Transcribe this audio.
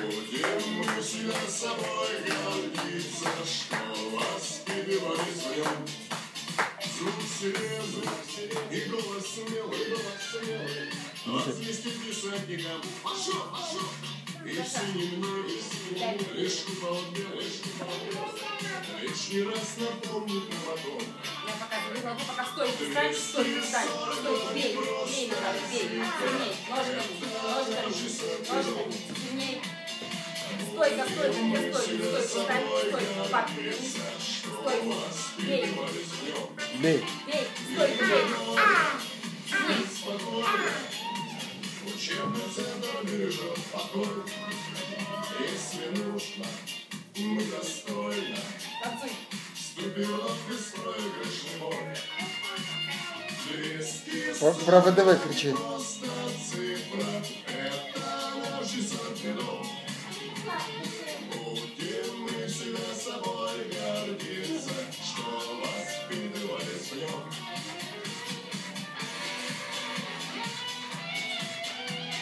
Будем мы всегда собой гордиться, что воспитывали в нем. Звук серьезный и голос смелый, возвестит десантникам: пошел, пошел! И в синем небе лишь купол белый, лишь не раз напомнит нам о том. Я пока не могу, пока стойку встать, стойку встать, стойку, бей, бей, Михаил, бей, сильней, ножками, сильней. Стойка, стойка, где стойка, встань, стойка, пап, стойку, бей, Бей. бей, стойку, бей, Учебный центр бережет покой. Если нужно, мы достойно вступила в беспроигрышный бой. Про ВДВ кричи.